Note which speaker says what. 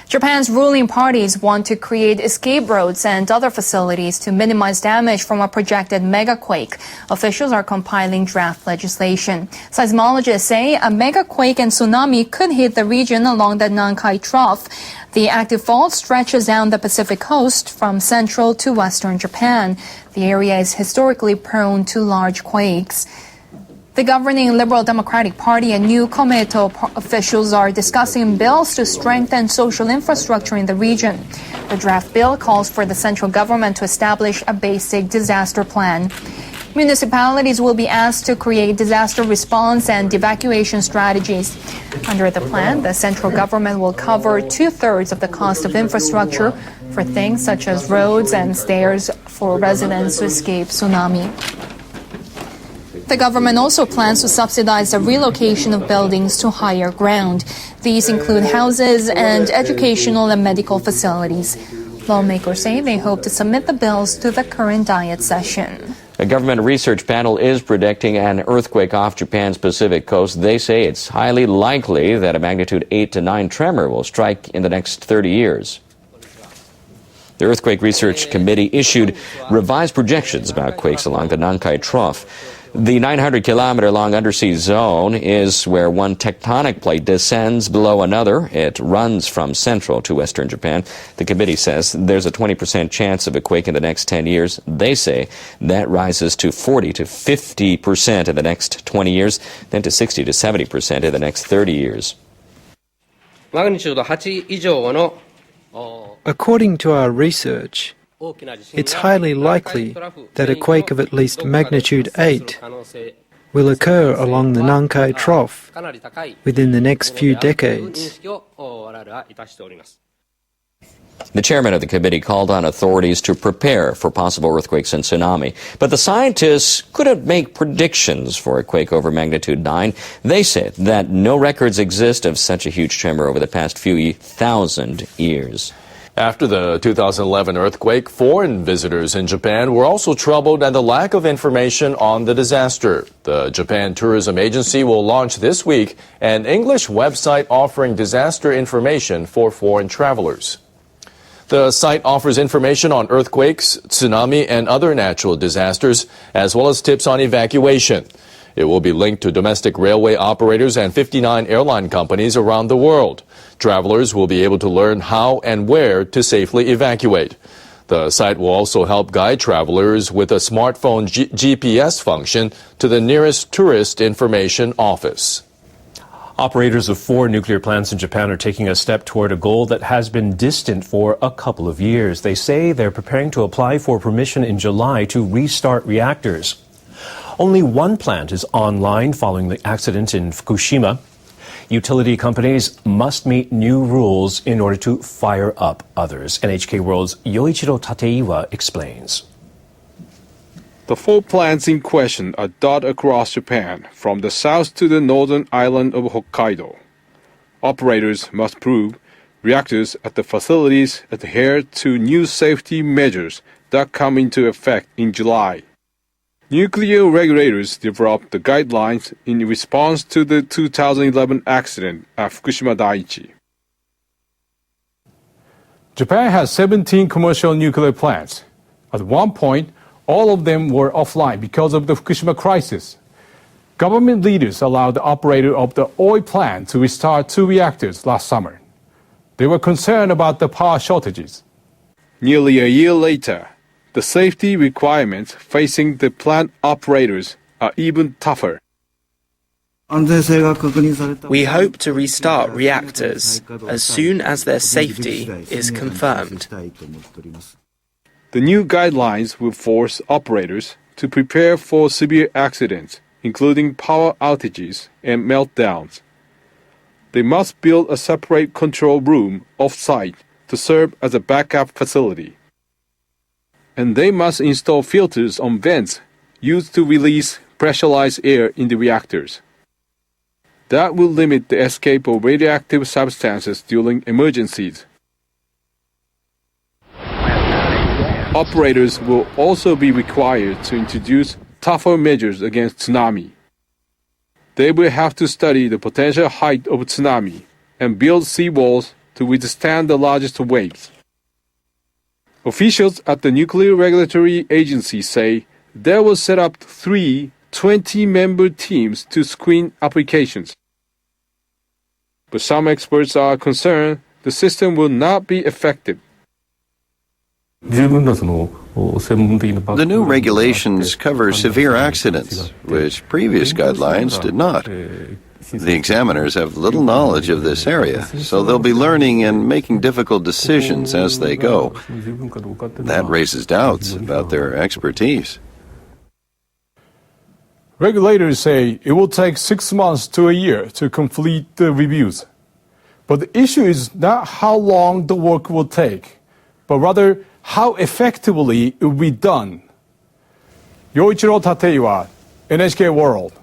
Speaker 1: Japan's ruling parties want to create escape roads and other facilities to minimize damage from a projected megaquake. Officials are compiling draft legislation. Seismologists say a megaquake and tsunami could hit the region along the Nankai Trough. The active fault stretches down the Pacific coast from central to western Japan. The area is historically prone to large quakes. The governing Liberal Democratic Party and new Komeito officials are discussing bills to strengthen social infrastructure in the region. The draft bill calls for the central government to establish a basic disaster plan. Municipalities will be asked to create disaster response and evacuation strategies. Under the plan, the central government will cover 2/3 of the cost of infrastructure for things such as roads and stairs for residents to escape tsunami. The government also plans to subsidize the relocation of buildings to higher ground. These include houses and educational and medical facilities. Lawmakers say they hope to submit the bills to the current Diet session.
Speaker 2: A government research panel is predicting an earthquake off Japan's Pacific coast. They say it's highly likely that a magnitude 8 to 9 tremor will strike in the next 30 years. The Earthquake Research Committee issued revised projections about quakes along the Nankai Trough. The 900-kilometer-long undersea zone is where one tectonic plate descends below another. It runs from central to western Japan. The committee says there's a 20% chance of a quake in the next 10 years. They say that rises to 40 to 50% in the next 20 years, then to 60 to 70% in the next 30 years.
Speaker 3: According to our research, it's highly likely that a quake of at least magnitude 8 will occur along the Nankai Trough within the next few decades.
Speaker 2: The chairman of the committee called on authorities to prepare for possible earthquakes and tsunami. But the scientists couldn't make predictions for a quake over magnitude 9. They said that no records exist of such a huge tremor over the past few thousand years.
Speaker 4: After the 2011 earthquake, foreign visitors in Japan were also troubled at the lack of information on the disaster. The Japan Tourism Agency will launch this week an English website offering disaster information for foreign travelers. The site offers information on earthquakes, tsunami, and other natural disasters, as well as tips on evacuation. It will be linked to domestic railway operators and 59 airline companies around the world. Travelers will be able to learn how and where to safely evacuate. The site will also help guide travelers with a smartphone GPS function to the nearest tourist information office.
Speaker 5: Operators of 4 nuclear plants in Japan are taking a step toward a goal that has been distant for a couple of years. They say they're preparing to apply for permission in July to restart reactors. Only one plant is online following the accident in Fukushima. Utility companies must meet new rules in order to fire up others. NHK World's Yoichiro Tateiwa explains.
Speaker 6: The 4 plants in question are dotted across Japan, from the south to the northern island of Hokkaido. Operators must prove reactors at the facilities adhere to new safety measures that come into effect in July. Nuclear regulators developed the guidelines in response to the 2011 accident at Fukushima Daiichi. Japan has 17 commercial nuclear plants. At one point, all of them were offline because of the Fukushima crisis. Government leaders allowed the operator of the Oi plant to restart 2 reactors last summer. They were concerned about the power shortages. Nearly a year later, the safety requirements facing the plant operators are even tougher.
Speaker 7: We hope to restart reactors as soon as their safety is confirmed.
Speaker 6: The new guidelines will force operators to prepare for severe accidents, including power outages and meltdowns. They must build a separate control room off-site to serve as a backup facility. And they must install filters on vents used to release pressurized air in the reactors. That will limit the escape of radioactive substances during emergencies. Operators will also be required to introduce tougher measures against tsunami. They will have to study the potential height of tsunami and build seawalls to withstand the largest waves. Officials at the Nuclear Regulatory Agency say they will set up 3 20-member teams to screen applications. But some experts are concerned the system will not be effective.
Speaker 8: The new regulations cover severe accidents, which previous guidelines did not. The examiners have little knowledge of this area, so they'll be learning and making difficult decisions as they go. That raises doubts about their expertise.
Speaker 6: Regulators say it will take 6 months to a year to complete the reviews. But the issue is not how long the work will take, but rather how effectively it will be done. Yoichiro Tateiwa, NHK World.